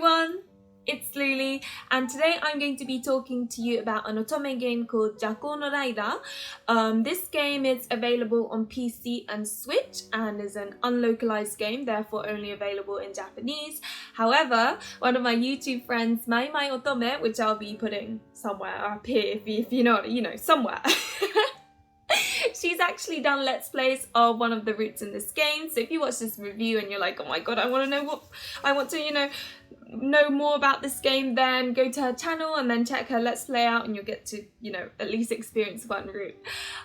everyone, it's Lily, and today I'm going to be talking to you about an Otome game called Jakou no Lyla. This game is available on PC and Switch and is an unlocalised game, therefore only available in Japanese. However, one of my YouTube friends, MaiMaiOtome, which I'll be putting somewhere up here if you know, somewhere. She's actually done Let's Plays of one of the routes in this game, so if you watch this review and you're like, oh my god, I want to know more about this game, then go to her channel and then check her Let's Play out and you'll get to, at least experience one route.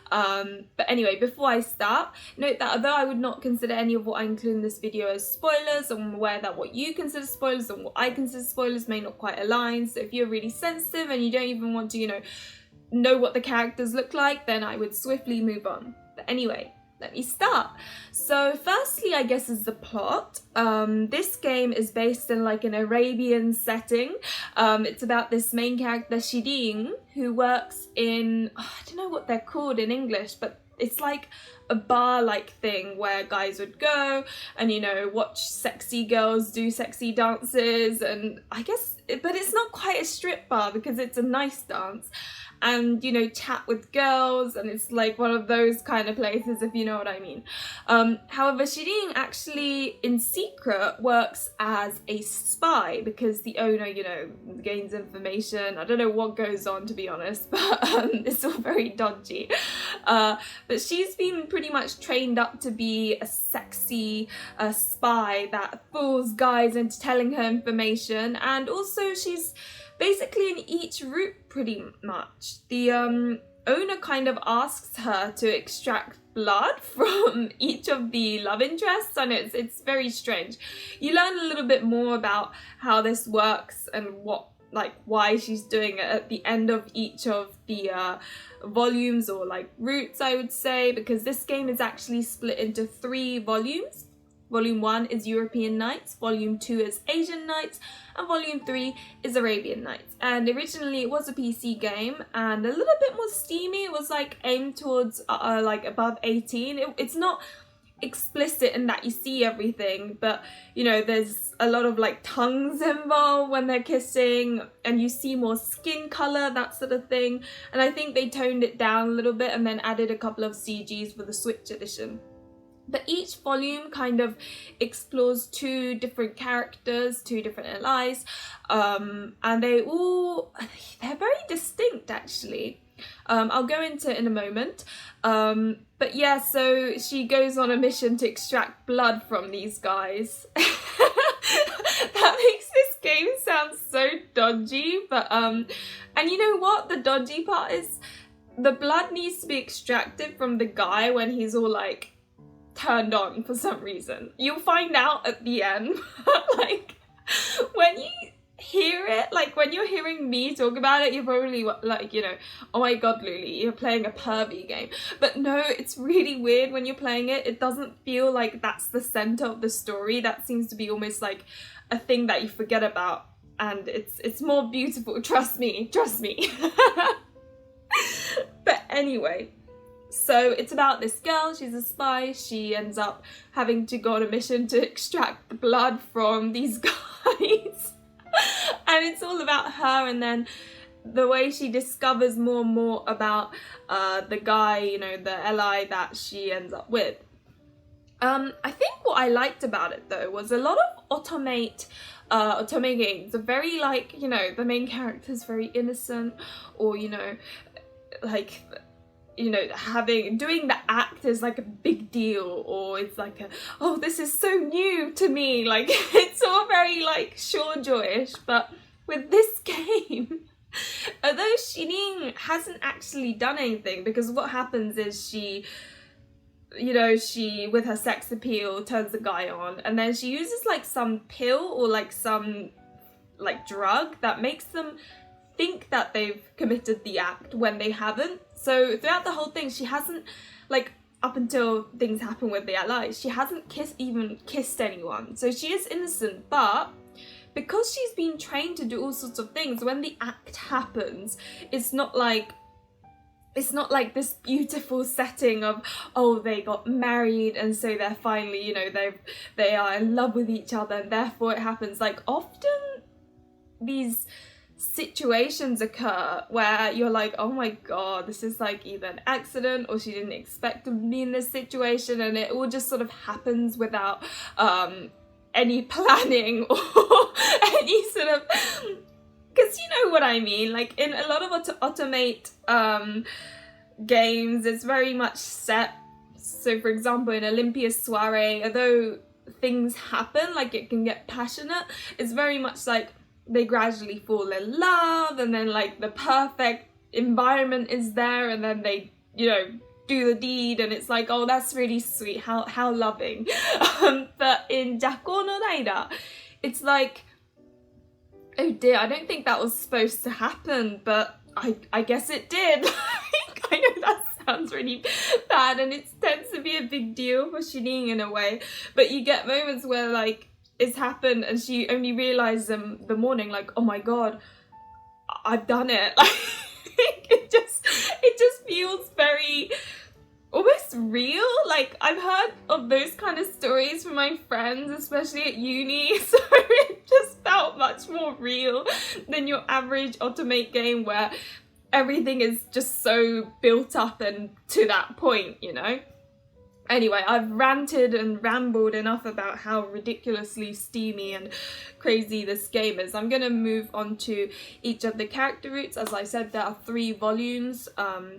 But anyway, before I start, note that although I would not consider any of what I include in this video as spoilers, I'm aware that what you consider spoilers and what I consider spoilers may not quite align, so if you're really sensitive and you don't even want to, know what the characters look like, then I would swiftly move on. But anyway, let me start. So firstly, I guess, is the plot. This game is based in like an Arabian setting. It's about this main character, Shirin, who works in, I don't know what they're called in English, but it's like a bar-like thing where guys would go and, watch sexy girls do sexy dances, and I guess, but it's not quite a strip bar because it's a nice dance. And chat with girls, and it's like one of those kind of places, if you know what I mean. However, Shirin actually in secret works as a spy because the owner gains information. I don't know what goes on, to be honest, but it's all very dodgy. But she's been pretty much trained up to be a sexy spy that fools guys into telling her information, and also she's basically in each route pretty much. The owner kind of asks her to extract blood from each of the love interests, and it's very strange. You learn a little bit more about how this works and why she's doing it at the end of each of the volumes or routes, I would say, because this game is actually split into 3 volumes. Volume 1 is European Nights, Volume 2 is Asian Nights, and Volume 3 is Arabian Nights. And originally it was a PC game and a little bit more steamy. It was aimed towards above 18. It's not explicit in that you see everything, but there's a lot of tongues involved when they're kissing, and you see more skin color, that sort of thing. And I think they toned it down a little bit and then added a couple of CGs for the Switch edition. But each volume kind of explores 2 different characters, 2 different allies, and they're very distinct actually. I'll go into it in a moment. But yeah, so she goes on a mission to extract blood from these guys. That makes this game sound so dodgy, but and you know what the dodgy part is? The blood needs to be extracted from the guy when he's all turned on for some reason. You'll find out at the end. When you hear it, when you're hearing me talk about it, you're probably oh my god, Luli, you're playing a pervy game. But no, it's really weird when you're playing it. It doesn't feel like that's the center of the story. That seems to be almost like a thing that you forget about, and it's more beautiful, trust me. But anyway, so it's about this girl, she's a spy, she ends up having to go on a mission to extract the blood from these guys. And it's all about her, and then the way she discovers more and more about the guy, the ally that she ends up with. I think what I liked about it though was a lot of Otome games are very the main character's very innocent, or doing the act is a big deal, or it's oh, this is so new to me, it's all very shore-joyish. But with this game, although Shirin hasn't actually done anything, because what happens is she with her sex appeal turns the guy on, and then she uses some pill or some drug that makes them think that they've committed the act when they haven't. So throughout the whole thing, she hasn't, up until things happen with the allies, she hasn't even kissed anyone. So she is innocent, but because she's been trained to do all sorts of things, when the act happens, it's not like this beautiful setting of, oh, they got married and so they're finally, they are in love with each other and therefore it happens. Often these situations occur where you're like, oh my god, this is like either an accident or she didn't expect to be in this situation, and it all just sort of happens without any planning or any sort of, because you know what I mean, like in a lot of Otomate games, it's very much set. So for example, in Olympia's soiree, although things happen, like it can get passionate, it's very much like they gradually fall in love, and then like the perfect environment is there, and then they, you know, do the deed, and it's like, oh, that's really sweet, how loving. But in Jakou no Laila, it's like, oh dear, I don't think that was supposed to happen, but I guess it did. I know that sounds really bad, and it tends to be a big deal for Shirin in a way, but you get moments where like it's happened and she only realized in the morning, like, oh my god, I've done it. Like it just feels very almost real. Like I've heard of those kind of stories from my friends, especially at uni, so it just felt much more real than your average Otomate game where everything is just so built up and to that point, you know. Anyway, I've ranted and rambled enough about how ridiculously steamy and crazy this game is. I'm going to move on to each of the character roots. As I said, there are 3 volumes.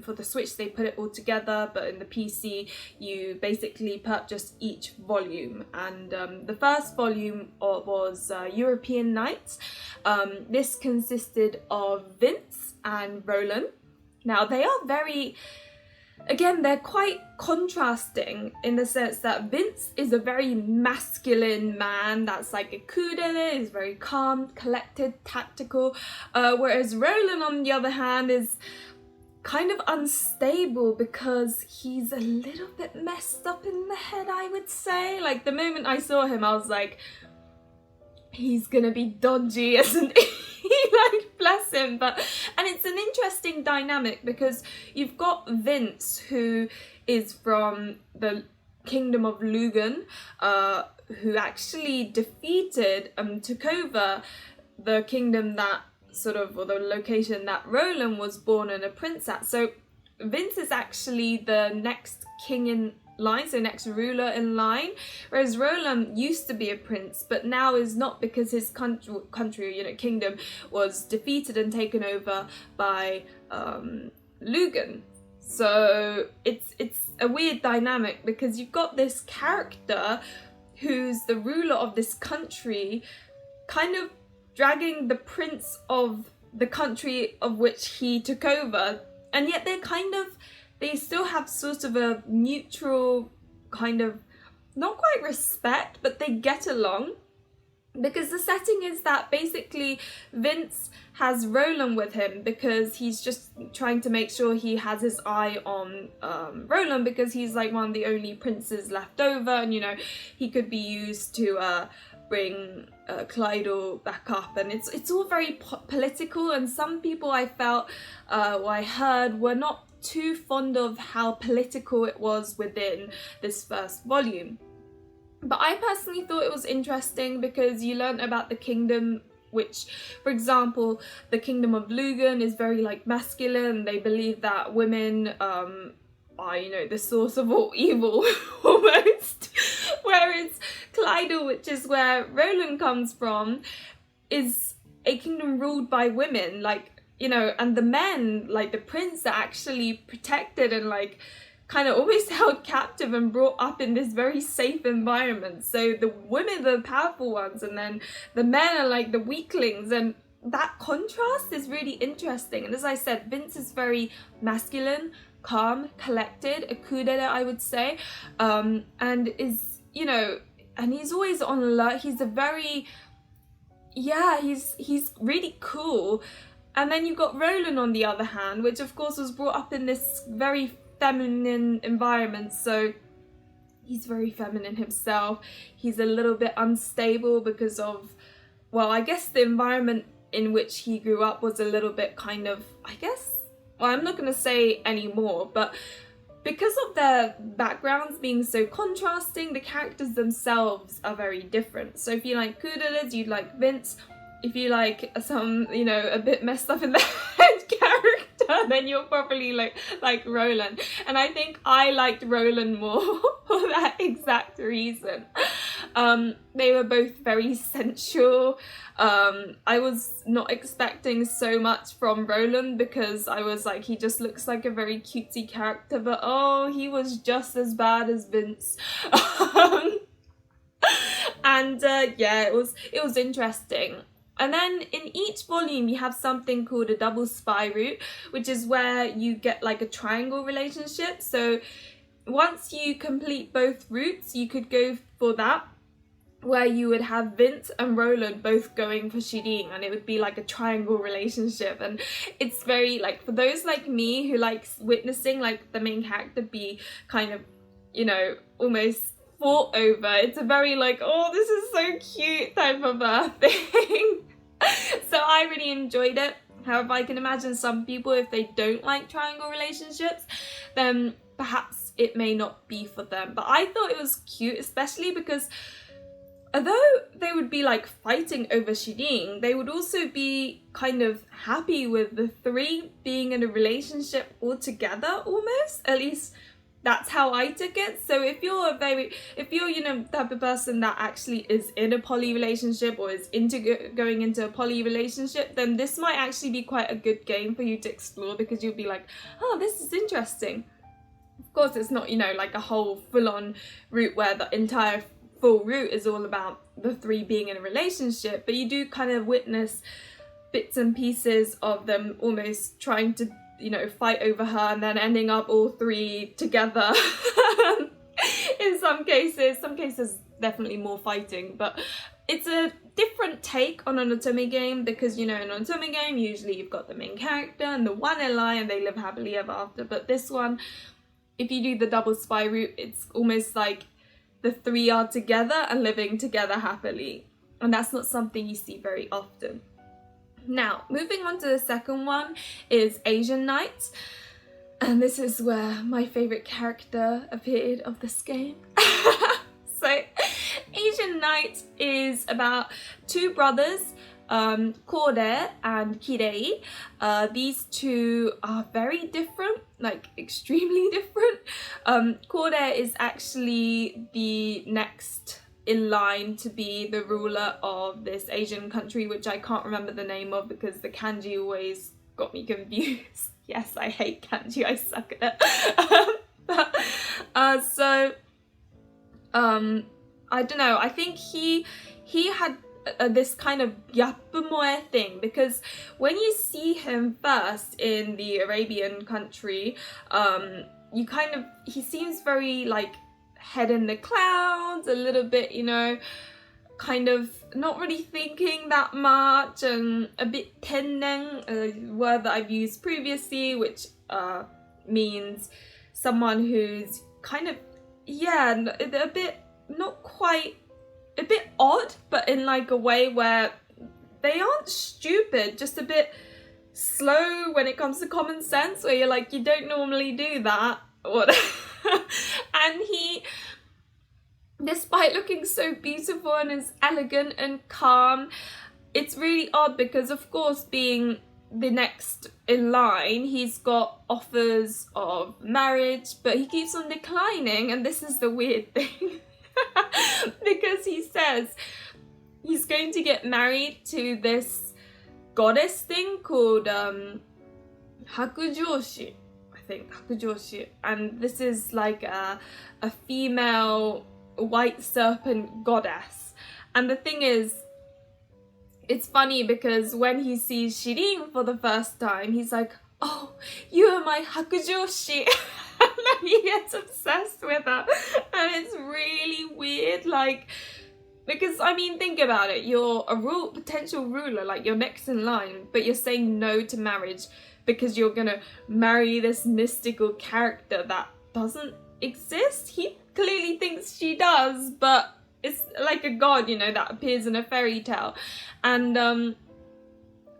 For the Switch, they put it all together, but in the PC, you basically purchase each volume. And the first volume was European Nights. This consisted of Vince and Roland. Now, they are very... Again, they're quite contrasting in the sense that Vince is a very masculine man that's like a kudere, is very calm, collected, tactical, whereas Roland, on the other hand, is kind of unstable because he's a little bit messed up in the head, I would say. Like, the moment I saw him, I was like, he's gonna be dodgy, isn't he? Like, bless him. And it's an interesting dynamic because you've got Vince, who is from the kingdom of Lugan, who actually defeated and took over the kingdom that sort of, or the location that Roland was born and a prince at. So Vince is actually the next king in line, so next ruler in line, whereas Roland used to be a prince but now is not because his country, you know, kingdom was defeated and taken over by Lugan. So it's a weird dynamic because you've got this character who's the ruler of this country kind of dragging the prince of the country of which he took over, and yet they still have sort of a neutral kind of, not quite respect, but they get along. Because the setting is that basically Vince has Roland with him because he's just trying to make sure he has his eye on Roland, because he's like one of the only princes left over, and you know, he could be used to bring Clydal back up, and it's all very political, and some people I felt, or I heard, were not too fond of how political it was within this first volume. But I personally thought it was interesting because you learn about the kingdom, which, for example, the kingdom of Lugan is very like masculine. They believe that women are, you know, the source of all evil almost. Whereas Clydal, which is where Roland comes from, is a kingdom ruled by women, like, you know, and the men, like the prince, are actually protected and like kind of almost held captive and brought up in this very safe environment. So the women are the powerful ones, and then the men are like the weaklings, and that contrast is really interesting. And as I said, Vince is very masculine, calm, collected, a kudere, I would say, and is, you know, and he's always on alert. He's a very, yeah, he's really cool. And then you've got Roland on the other hand, which of course was brought up in this very feminine environment, so he's very feminine himself. He's a little bit unstable because of, well, I guess the environment in which he grew up was a little bit kind of, I guess, well, I'm not going to say any more, but because of their backgrounds being so contrasting, the characters themselves are very different. So if you like kuderes, you'd like Vince. if you like some, you know, a bit messed up in the head character, then you'll probably like Roland. And I think I liked Roland more for that exact reason. They were both very sensual. I was not expecting so much from Roland because I was like, he just looks like a very cutesy character, but oh, he was just as bad as Vince. And yeah, it was interesting. And then in each volume you have something called a double spy route, which is where you get like a triangle relationship. So once you complete both routes, you could go for that, where you would have Vince and Roland both going for Shirin, and it would be like a triangle relationship. And it's very like, for those like me who likes witnessing like the main character be kind of, you know, almost fought over, it's a very like, oh, this is so cute type of thing. So I really enjoyed it. However, I can imagine some people, if they don't like triangle relationships, then perhaps it may not be for them. But I thought it was cute, especially because although they would be like fighting over Shirin, they would also be kind of happy with the three being in a relationship all together almost. At least that's how I took it. So if you're you know, the type of person that actually is in a poly relationship or is into going into a poly relationship, then this might actually be quite a good game for you to explore, because you'll be like, oh, this is interesting. Of course, it's not, you know, like a whole full-on route where the entire full route is all about the three being in a relationship, but you do kind of witness bits and pieces of them almost trying to, you know, fight over her and then ending up all three together. In some cases definitely more fighting, but it's a different take on an Otome game, because, you know, in an Otome game usually you've got the main character and the one ally and they live happily ever after. But this one, if you do the double spy route, it's almost like the three are together and living together happily, and that's not something you see very often. Now, moving on to the second one is Asian Night, and this is where my favourite character appeared of this game. So, Asian Night is about two brothers, Kore and Kirei. These two are very different, like extremely different. Kore is actually the next in line to be the ruler of this Asian country, which I can't remember the name of because the kanji always got me confused. Yes, I hate kanji, I suck at it. So I don't know, I think he had this kind of yappumoe thing, because when you see him first in the Arabian country, he seems very like head in the clouds, a little bit, you know, kind of not really thinking that much, and a bit tenneng, a word that I've used previously, which means someone who's kind of, yeah, a bit, not quite, a bit odd, but in like a way where they aren't stupid, just a bit slow when it comes to common sense, where you're like, you don't normally do that, or and he, despite looking so beautiful and is elegant and calm, it's really odd because, of course, being the next in line, he's got offers of marriage, but he keeps on declining, and this is the weird thing. Because he says he's going to get married to this goddess thing called Hakujoshi, I think, Hakujoshi, and this is like a female white serpent goddess. And the thing is, it's funny because when he sees Shirin for the first time, he's like, oh, you are my Hakujoshi. And then he gets obsessed with her, and it's really weird, like, because, I mean, think about it, you're a potential ruler, like, you're next in line, but you're saying no to marriage because you're gonna marry this mystical character that doesn't exist. He clearly thinks she does, but it's like a god, you know, that appears in a fairy tale. And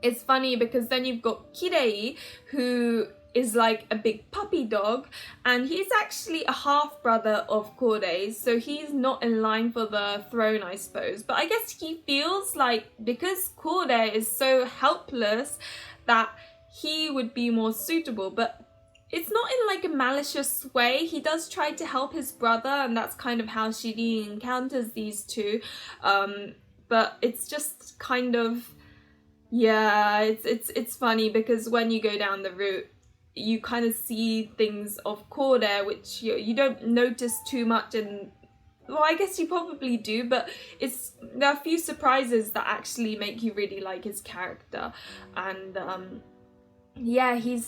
it's funny because then you've got Kirei, who is like a big puppy dog, and he's actually a half brother of Kordei's, so he's not in line for the throne, I suppose. But I guess he feels like because Kordei is so helpless that he would be more suitable, but it's not in like a malicious way. He does try to help his brother, and that's kind of how Shirin encounters these two, but it's just kind of, yeah, it's funny because when you go down the route, you kind of see things of Kordei which you don't notice too much, and well, I guess you probably do, but there are a few surprises that actually make you really like his character. And yeah, he's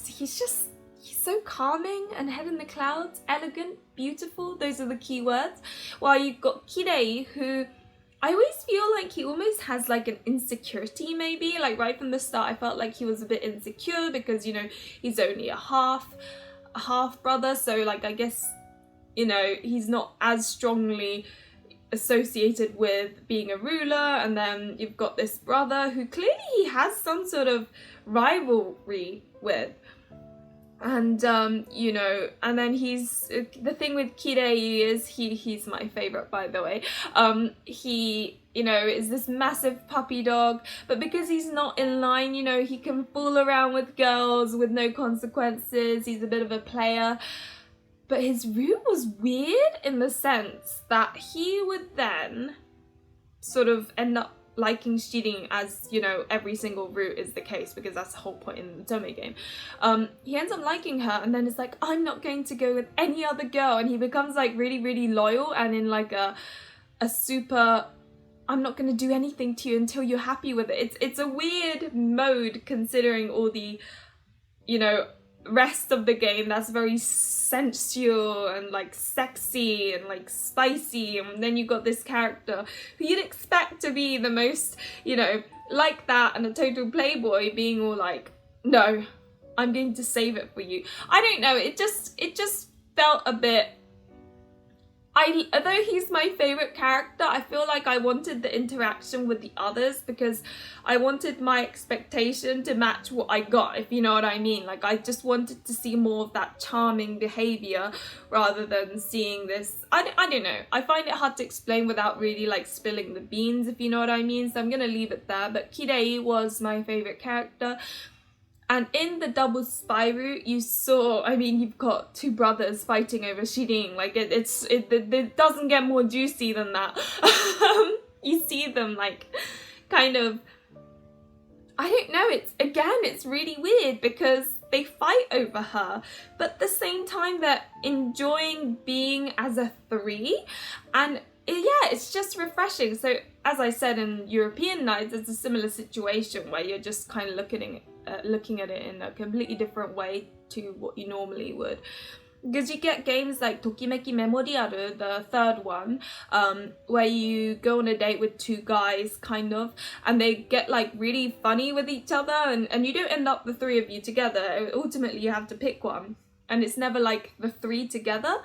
so calming and head in the clouds, elegant, beautiful, those are the key words. While you've got Kirei, who I always feel like he almost has like an insecurity, maybe. Like right from the start, I felt like he was a bit insecure because, you know, he's only a half brother. So like, I guess, you know, he's not as strongly associated with being a ruler. And then you've got this brother who clearly he has some sort of rivalry with. And you know, and then the thing with Kirei is he's my favorite, by the way. He, you know, is this massive puppy dog, but because he's not in line, you know, he can fool around with girls with no consequences. He's a bit of a player, but his route was weird in the sense that he would then sort of end up liking Shirin, as you know, every single route is the case because that's the whole point in the Otome game. He ends up liking her, and then it's like, I'm not going to go with any other girl, and he becomes like really loyal and in like a super, I'm not going to do anything to you until you're happy with it. It's a weird mode considering all the, you know, rest of the game that's very sensual and like sexy and like spicy, and then you got this character who you'd expect to be the most, you know, like that and a total playboy being all like, no, I'm going to save it for you. I don't know, it just felt a bit, although he's my favorite character, I feel like I wanted the interaction with the others because I wanted my expectation to match what I got, if you know what I mean. Like, I just wanted to see more of that charming behavior rather than seeing this, I don't know. I find it hard to explain without really like spilling the beans, if you know what I mean. So I'm gonna leave it there. But Kirei was my favorite character. And in the double spy route, you saw, I mean, you've got two brothers fighting over Shirin. Like, it doesn't get more juicy than that. You see them, like, kind of, I don't know, it's really weird because they fight over her, but at the same time they're enjoying being as a three. And yeah, it's just refreshing. So as I said, in European Nights, it's a similar situation where you're just kind of looking at it in a completely different way to what you normally would. Because you get games like Tokimeki Memoriaru, the third one, where you go on a date with two guys, kind of, and they get like really funny with each other, and you don't end up the three of you together. Ultimately, you have to pick one, and it's never like the three together.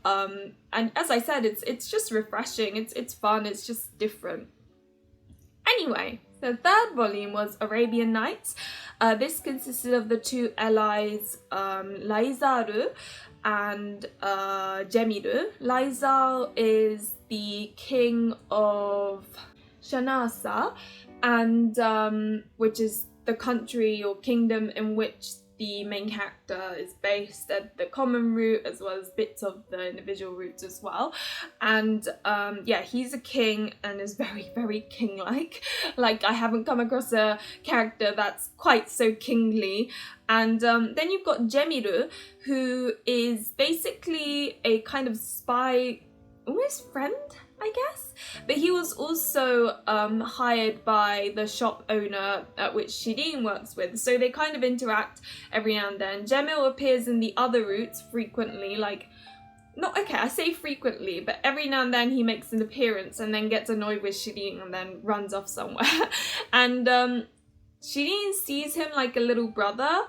And as I said, it's just refreshing, it's fun, it's just different. Anyway, the third volume was Arabian Nights. This consisted of the two allies, Laizaru and Jemiru. Laizal is the king of Shanasa, and which is the country or kingdom in which the main character is based, at the common route as well as bits of the individual routes as well. And yeah, he's a king and is very king-like. Like, I haven't come across a character that's quite so kingly. And then you've got Jemiru, who is basically a kind of spy, almost friend, I guess, but he was also hired by the shop owner at which Shirin works with, so they kind of interact every now and then. Jemil appears in the other routes frequently, like, not, okay, I say frequently, but every now and then he makes an appearance and then gets annoyed with Shirin and then runs off somewhere. And Shirin sees him like a little brother,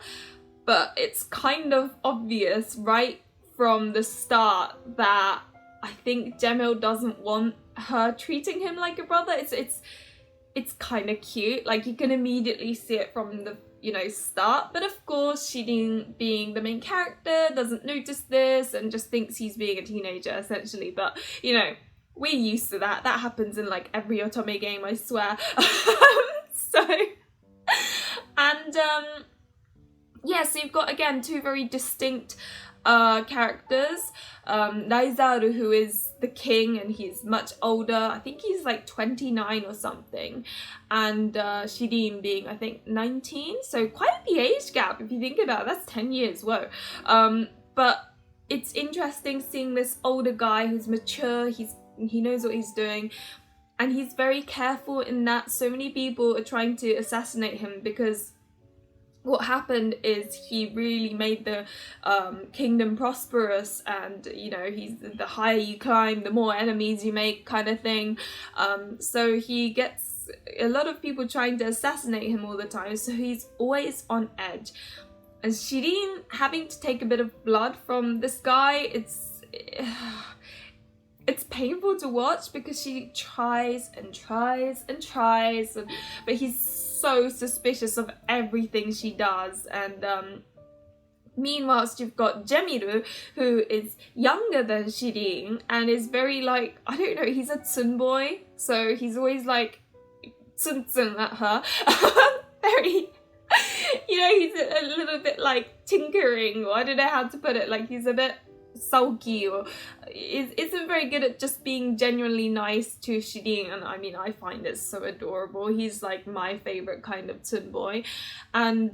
but it's kind of obvious right from the start that I think Jemil doesn't want her treating him like a brother. It's kind of cute. Like, you can immediately see it from the, you know, start. But of course, Shirin, being the main character, doesn't notice this and just thinks he's being a teenager, essentially. But, you know, we're used to that. That happens in like every Otome game, I swear. And yeah, so you've got, again, two very distinct characters. Lyla, who is the king, and he's much older. I think he's like 29 or something. And Shirin being, I think, 19. So quite the age gap, if you think about it. That's 10 years, whoa. But it's interesting seeing this older guy who's mature, he knows what he's doing, and he's very careful in that so many people are trying to assassinate him, because what happened is he really made the kingdom prosperous, and you know, he's the higher you climb, the more enemies you make, kind of thing. So he gets a lot of people trying to assassinate him all the time, so he's always on edge. And Shirin having to take a bit of blood from this guy, it's painful to watch, because she tries and tries and tries, but he's so suspicious of everything she does. And meanwhile, you've got Jemiru, who is younger than Shirin and is very, like, I don't know, he's a tsun boy, so he's always like tsun tsun at her. Very, you know, he's a little bit like tinkering, or I don't know how to put it, like he's a bit sulky, or isn't very good at just being genuinely nice to Shirin. And I mean, I find it so adorable. He's like my favorite kind of tsun boy. And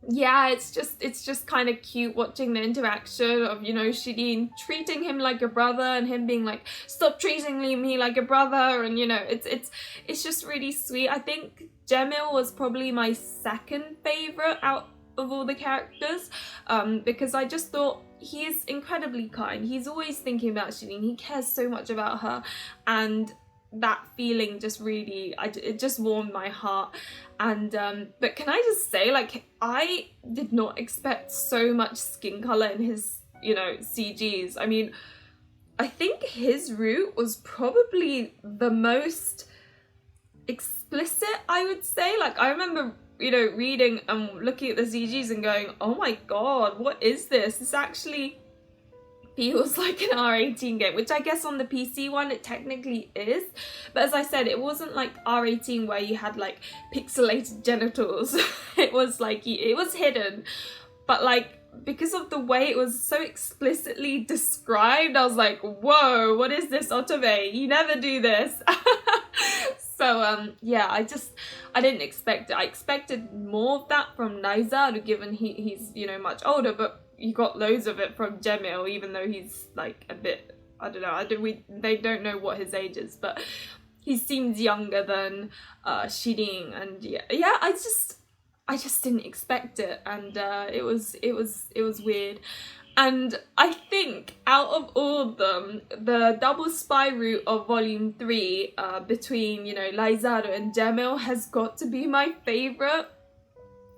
yeah, it's just kind of cute watching the interaction of, you know, Shirin treating him like a brother, and him being like, stop treating me like a brother. And you know, it's just really sweet. I think Jemil was probably my second favorite out of all the characters, because I just thought he is incredibly kind. He's always thinking about Shirin. He cares so much about her, and that feeling just really, it just warmed my heart. And but can I just say, like, I did not expect so much skin color in his, you know, CGs. I mean, I think his route was probably the most explicit, I would say. Like, I remember, you know, reading and looking at the CGs and going, oh my god, what is this? This actually feels like an R18 game, which I guess on the PC one it technically is. But as I said, it wasn't like R18 where you had like pixelated genitals. It was like, it was hidden. But like, because of the way it was so explicitly described, I was like, whoa, what is this, Otome? You never do this. So yeah, I didn't expect it. I expected more of that from Lyla, given he's, you know, much older, but you got loads of it from Jemil, even though he's like a bit, I don't know, they don't know what his age is, but he seems younger than Shirin. And yeah, I just didn't expect it, and it was weird. And I think out of all of them, the double spy route of volume 3 between, you know, Lyla and Jemil has got to be my favourite.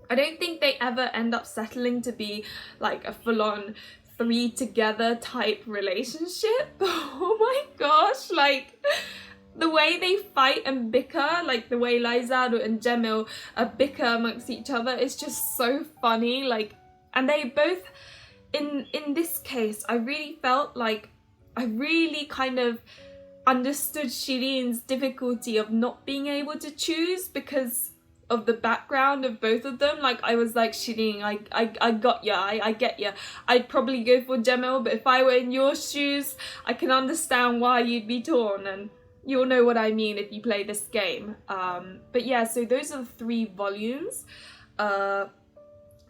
I don't think they ever end up settling to be like a full-on 3 together type relationship. Oh my gosh, like the way they fight and bicker, like the way Lyla and Jemil bicker amongst each other is just so funny. Like, and they both, in this case, I really felt like I really kind of understood Shirin's difficulty of not being able to choose because of the background of both of them. Like, I was like, Shirin, I got ya, I get ya. I'd probably go for Jemil, but if I were in your shoes, I can understand why you'd be torn, and you'll know what I mean if you play this game. But yeah, so those are the 3 volumes.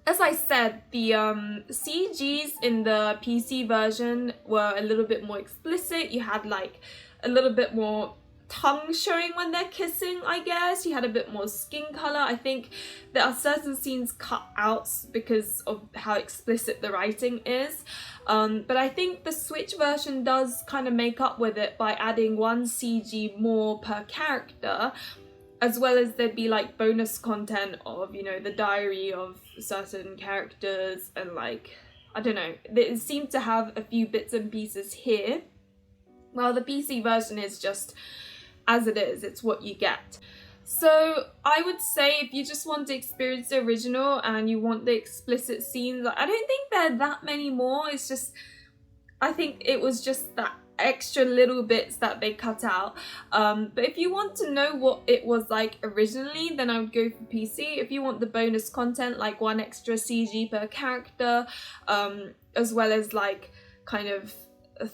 As I said, the CGs in the PC version were a little bit more explicit. You had like a little bit more tongue showing when they're kissing, I guess. You had a bit more skin color. I think there are certain scenes cut out because of how explicit the writing is. But I think the Switch version does kind of make up with it by adding 1 CG more per character, as well as there'd be like bonus content of, you know, the diary of certain characters, and like, I don't know, it seemed to have a few bits and pieces here. Well, the PC version is just as it is, it's what you get. So I would say if you just want to experience the original and you want the explicit scenes, I don't think there are that many more. It's just, I think it was just that extra little bits that they cut out. But if you want to know what it was like originally, then I would go for PC. If you want the bonus content, like 1 extra CG per character, as well as like kind of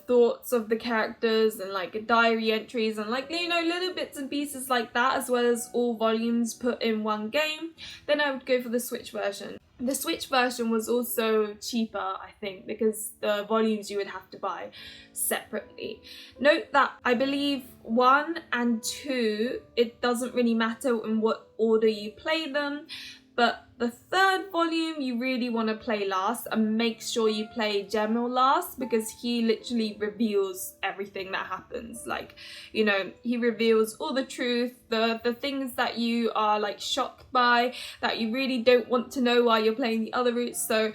thoughts of the characters and like diary entries and like, you know, little bits and pieces like that, as well as all volumes put in one game, then I would go for the Switch version. The Switch version was also cheaper, I think, because the volumes you would have to buy separately. Note that I believe 1 and 2, it doesn't really matter in what order you play them, but the 3rd volume you really want to play last, and make sure you play Jakou last, because he literally reveals everything that happens. Like, you know, he reveals all the truth, the things that you are like shocked by, that you really don't want to know while you're playing the other routes. So,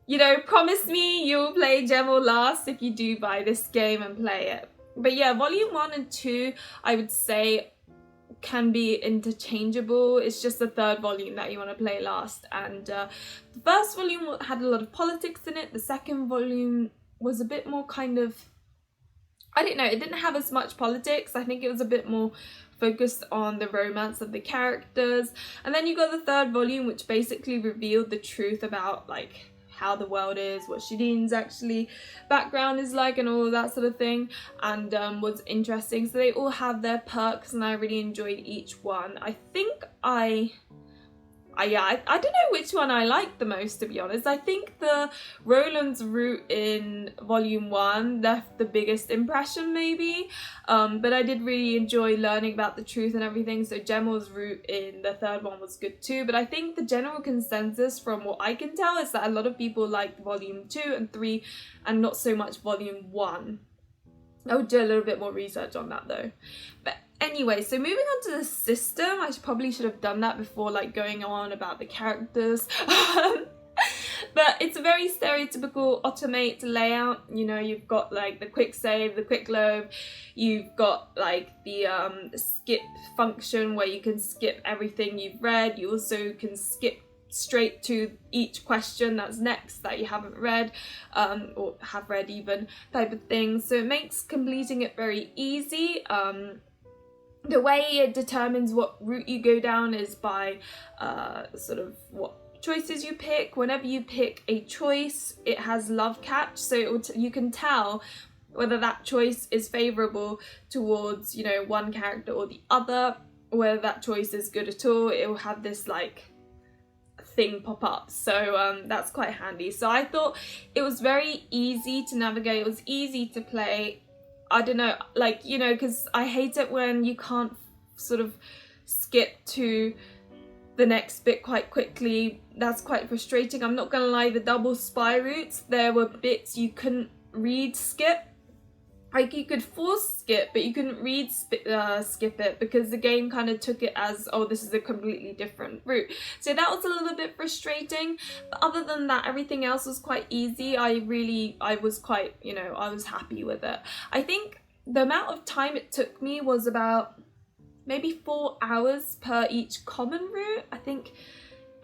you know, promise me you'll play Jakou last if you do buy this game and play it. But yeah, volume 1 and 2, I would say, can be interchangeable. It's just the 3rd volume that you want to play last. And the 1st volume had a lot of politics in it. The 2nd volume was a bit more kind of, I don't know, it didn't have as much politics. I think it was a bit more focused on the romance of the characters. And then you got the 3rd volume, which basically revealed the truth about like how the world is, what Shirin's actually background is like, and all of that sort of thing, and was interesting. So they all have their perks, and I really enjoyed each one. I think I don't know which one I liked the most, to be honest. I think the Roland's route in volume 1 left the biggest impression, maybe. But I did really enjoy learning about the truth and everything. So Jakou's route in the 3rd one was good too. But I think the general consensus, from what I can tell, is that a lot of people liked volume 2 and 3 and not so much volume 1. I would do a little bit more research on that though. But anyway, so moving on to the system, I probably should have done that before like going on about the characters. But it's a very stereotypical Otomate layout. You know, you've got like the quick save, the quick load, you've got like the skip function where you can skip everything you've read. You also can skip straight to each question that's next that you haven't read, or have read even, type of thing. So it makes completing it very easy. The way it determines what route you go down is by sort of what choices you pick. Whenever you pick a choice, it has love catch, so it will you can tell whether that choice is favourable towards, you know, one character or the other, whether that choice is good at all. It will have this like thing pop up, so that's quite handy. So I thought it was very easy to navigate, it was easy to play. I don't know, like, you know, because I hate it when you can't sort of skip to the next bit quite quickly. That's quite frustrating. I'm not gonna lie, the double spy routes, there were bits you couldn't read skip. Like, you could force skip, but you couldn't read skip it, because the game kind of took it as, oh, this is a completely different route. So that was a little bit frustrating. But other than that, everything else was quite easy. I was quite, you know, I was happy with it. I think the amount of time it took me was about maybe 4 hours per each common route.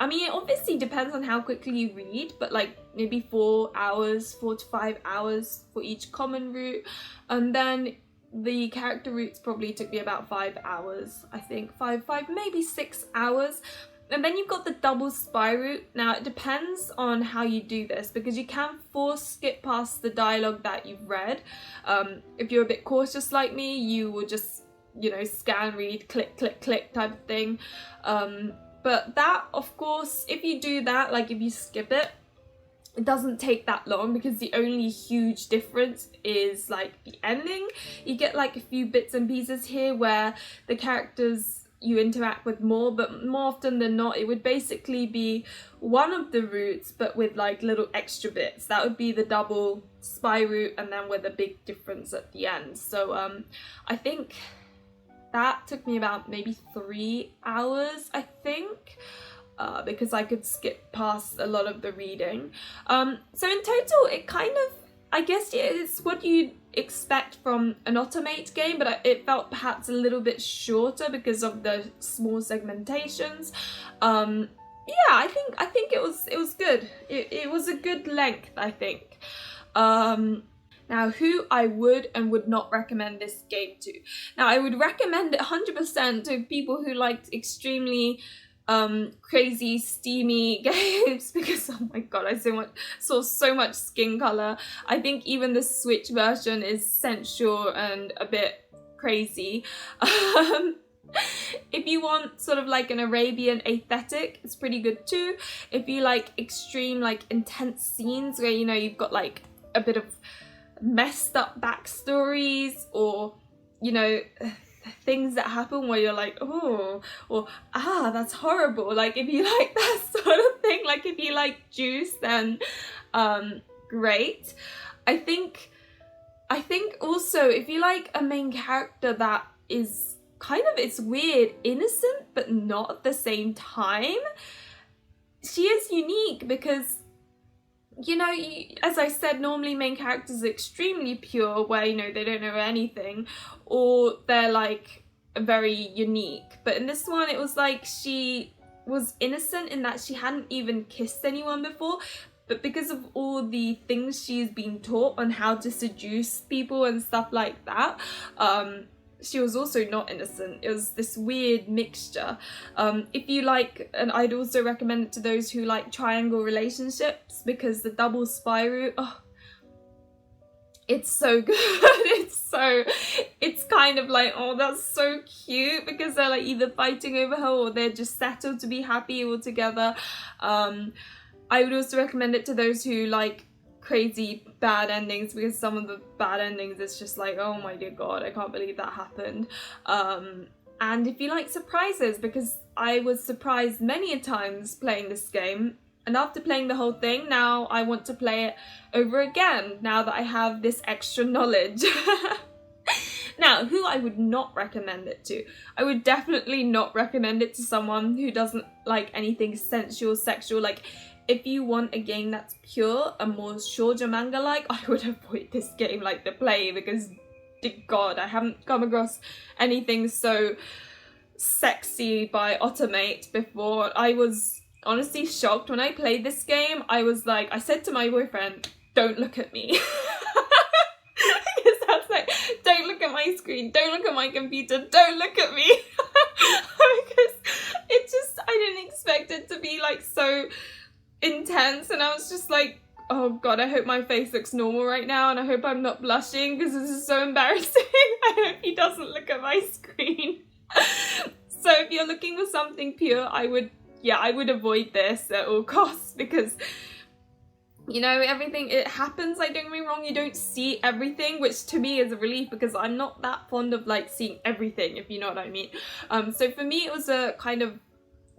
I mean, it obviously depends on how quickly you read, but like maybe 4 hours, 4 to 5 hours for each common route. And then the character routes probably took me about 5 hours, I think. Five, maybe 6 hours. And then you've got the double spy route. Now, it depends on how you do this, because you can force skip past the dialogue that you've read. If you're a bit cautious like me, you will just, you know, scan, read, click, click, click type of thing. But that, of course, if you do that, like if you skip it, it doesn't take that long, because the only huge difference is like the ending. You get like a few bits and pieces here where the characters you interact with more, but more often than not, it would basically be one of the routes, but with like little extra bits. That would be the double spy route, and then with a big difference at the end. So I think that took me about maybe 3 hours, I think, because I could skip past a lot of the reading. So in total, it kind of I guess it's what you'd expect from an Otomate game, but it felt perhaps a little bit shorter because of the small segmentations. Yeah, I think it was good. It was a good length, I think. Now, who I would and would not recommend this game to. Now, I would recommend it 100% to people who liked extremely crazy steamy games, because oh my god, I saw so much skin color. I think even the Switch version is sensual and a bit crazy. If you want sort of like an Arabian aesthetic, it's pretty good too. If you like extreme, like intense scenes where, you know, you've got like a bit of messed up backstories, or, you know, things that happen where you're like, oh, or that's horrible. Like, if you like that sort of thing, like if you like juice, then great. I think also if you like a main character that is kind of, it's weird, innocent, but not at the same time, she is unique because, you know, as I said, normally main characters are extremely pure, where, you know, they don't know anything, or they're like very unique. But in this one, it was like she was innocent in that she hadn't even kissed anyone before, but because of all the things she's been taught on how to seduce people and stuff like that, she was also not innocent. It was this weird mixture. If you like, and I'd also recommend it to those who like triangle relationships, because the double spy route, oh, it's so good. It's kind of like, oh, that's so cute, because they're like either fighting over her or they're just settled to be happy all together. I would also recommend it to those who like crazy bad endings, because some of the bad endings, it's just like, oh my dear god, I can't believe that happened. And if you like surprises, because I was surprised many a times playing this game, and after playing the whole thing, now I want to play it over again, now that I have this extra knowledge. Now, who I would not recommend it to. I would definitely not recommend it to someone who doesn't like anything sensual, sexual. Like, if you want a game that's pure and more shoujo manga-like, I would avoid this game like the plague, because, dear god, I haven't come across anything so sexy by Otomate before. I was honestly shocked when I played this game. I was like, I said to my boyfriend, don't look at me. Because that's like, don't look at my screen, don't look at my computer, don't look at me. Because it just, I didn't expect it to be like so intense, and I was just like, oh god, I hope my face looks normal right now, and I hope I'm not blushing, because this is so embarrassing. I hope he doesn't look at my screen. So if you're looking for something pure, I would avoid this at all costs, because, you know, everything, it happens, like, don't get me wrong, you don't see everything, which to me is a relief, because I'm not that fond of like seeing everything, if you know what I mean. So for me it was a kind of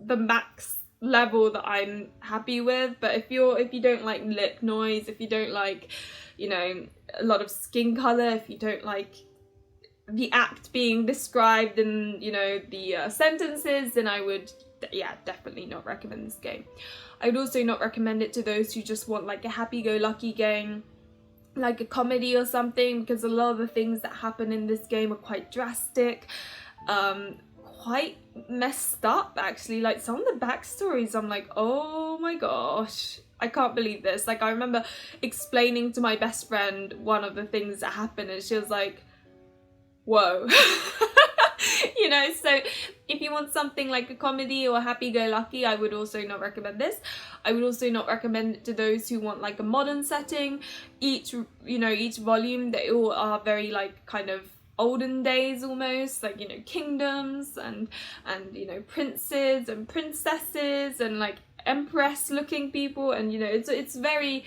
the max level that I'm happy with. But if you don't like lip noise, if you don't like, you know, a lot of skin color, if you don't like the act being described in, you know, the sentences, then I would, yeah, definitely not recommend this game. I would also not recommend it to those who just want like a happy-go-lucky game, like a comedy or something, because a lot of the things that happen in this game are quite drastic, quite messed up actually. Like some of the backstories, I'm like, oh my gosh, I can't believe this. Like, I remember explaining to my best friend one of the things that happened, and she was like, whoa. You know, so if you want something like a comedy or happy-go-lucky, I would also not recommend this. I would also not recommend it to those who want like a modern setting. Each volume, they all are very like kind of olden days almost, like, you know, kingdoms and you know, princes and princesses and like empress looking people, and you know, it's very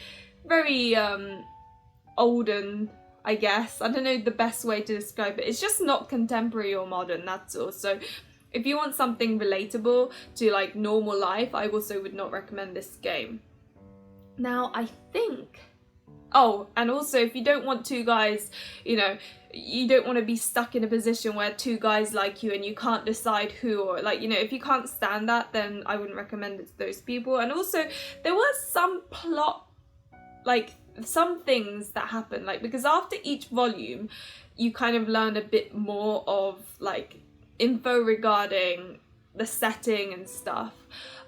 olden, I guess. I don't know the best way to describe it. It's just not contemporary or modern, that's all. So if you want something relatable to like normal life, I also would not recommend this game. Now, I think, oh, and also if you don't want two guys, you know, you don't want to be stuck in a position where two guys like you and you can't decide who, or like, you know, if you can't stand that, then I wouldn't recommend it to those people. And also there was some plot like some things that happen, like, because after each volume you kind of learn a bit more of like info regarding the setting and stuff,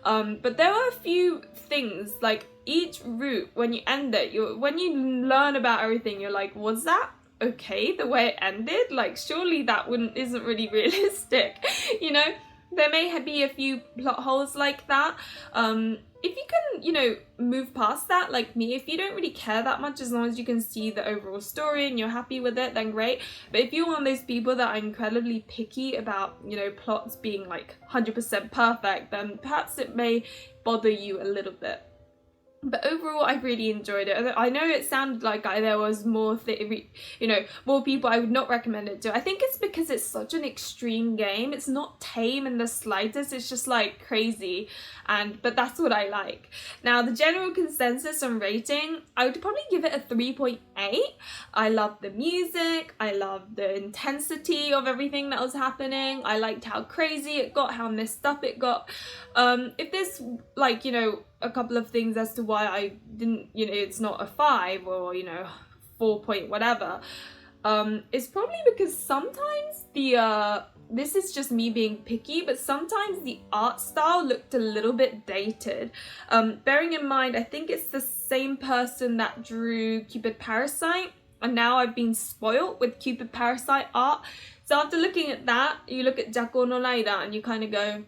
but there were a few things, like each route, when you end it, when you learn about everything, you're like, was that okay the way it ended? Like, surely that isn't really realistic, you know? There may be a few plot holes like that. If you can, you know, move past that, like me, if you don't really care that much, as long as you can see the overall story and you're happy with it, then great. But if you're one of those people that are incredibly picky about, you know, plots being like 100% perfect, then perhaps it may bother you a little bit. But overall, I really enjoyed it. I know it sounded like there was more, you know, more people I would not recommend it to. I think it's because it's such an extreme game. It's not tame in the slightest. It's just like crazy, but that's what I like. Now, the general consensus on rating, I would probably give it a 3.8. I loved the music. I loved the intensity of everything that was happening. I liked how crazy it got, how messed up it got. If there's like, you know, a couple of things as to why I didn't, you know, it's not a 5 or, you know, 4 point whatever, it's probably because sometimes this is just me being picky, but sometimes the art style looked a little bit dated. Bearing in mind, I think it's the same person that drew Cupid Parasite, and now I've been spoiled with Cupid Parasite art. So after looking at that, you look at Jakou no Lyla and you kind of go,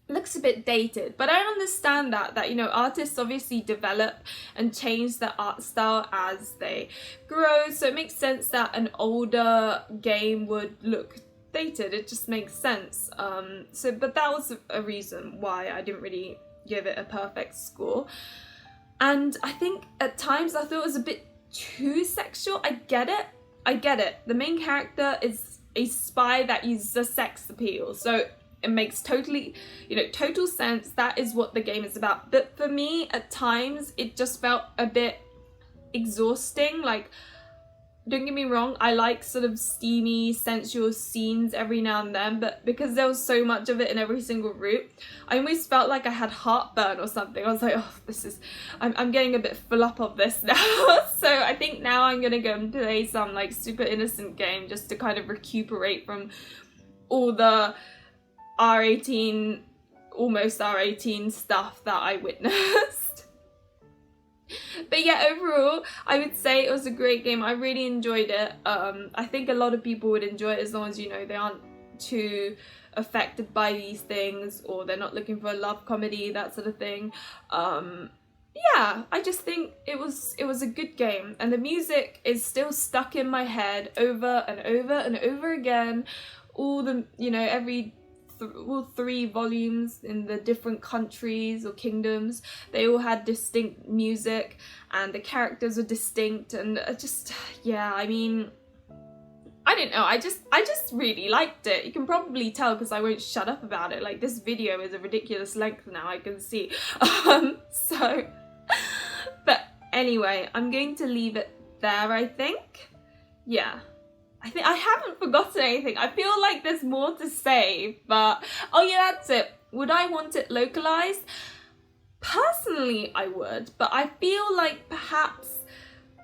looks a bit dated. But I understand that you know, artists obviously develop and change their art style as they grow, so it makes sense that an older game would look dated. It just makes sense. But that was a reason why I didn't really give it a perfect score. And I think at times I thought it was a bit too sexual. I get it. The main character is a spy that uses a sex appeal, so it makes totally, you know, total sense. That is what the game is about. But for me, at times, it just felt a bit exhausting. Like, don't get me wrong, I like sort of steamy, sensual scenes every now and then, but because there was so much of it in every single route, I almost felt like I had heartburn or something. I was like, oh, I'm getting a bit full up of this now. So I think now I'm gonna go and play some like super innocent game just to kind of recuperate from all the R18, almost R18 stuff that I witnessed. But yeah, overall, I would say it was a great game. I really enjoyed it. I think a lot of people would enjoy it as long as, you know, they aren't too affected by these things, or they're not looking for a love comedy, that sort of thing. Yeah, I just think it was a good game, and the music is still stuck in my head over and over and over again. All the, you know, all 3 volumes in the different countries or kingdoms, they all had distinct music and the characters were distinct, and just, yeah, I mean, I don't know, I just really liked it. You can probably tell because I won't shut up about it. Like, this video is a ridiculous length now, I can see. So, but anyway, I'm going to leave it there, I think. Yeah. I think I haven't forgotten anything. I feel like there's more to say, but oh yeah, that's it. Would I want it localized? Personally, I would, but I feel like perhaps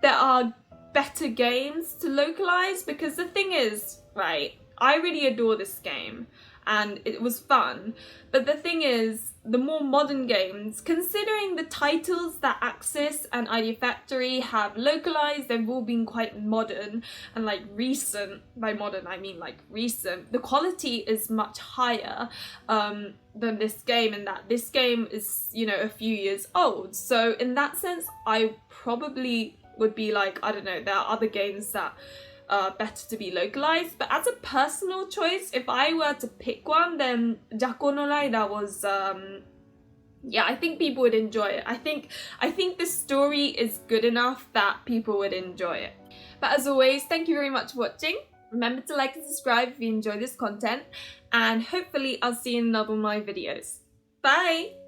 there are better games to localize, because the thing is, right, I really adore this game and it was fun, but the thing is, the more modern games, considering the titles that Axis and ID Factory have localized, they've all been quite modern and like recent. By modern, I mean like recent. The quality is much higher than this game, in that this game is, you know, a few years old. So in that sense, I probably would be like, I don't know, there are other games that better to be localized. But as a personal choice, if I were to pick one, then Jakou no Lyla was yeah, I think people would enjoy it. I think the story is good enough that people would enjoy it. But as always, thank you very much for watching. Remember to like and subscribe if you enjoy this content, and hopefully I'll see you in another of my videos. Bye!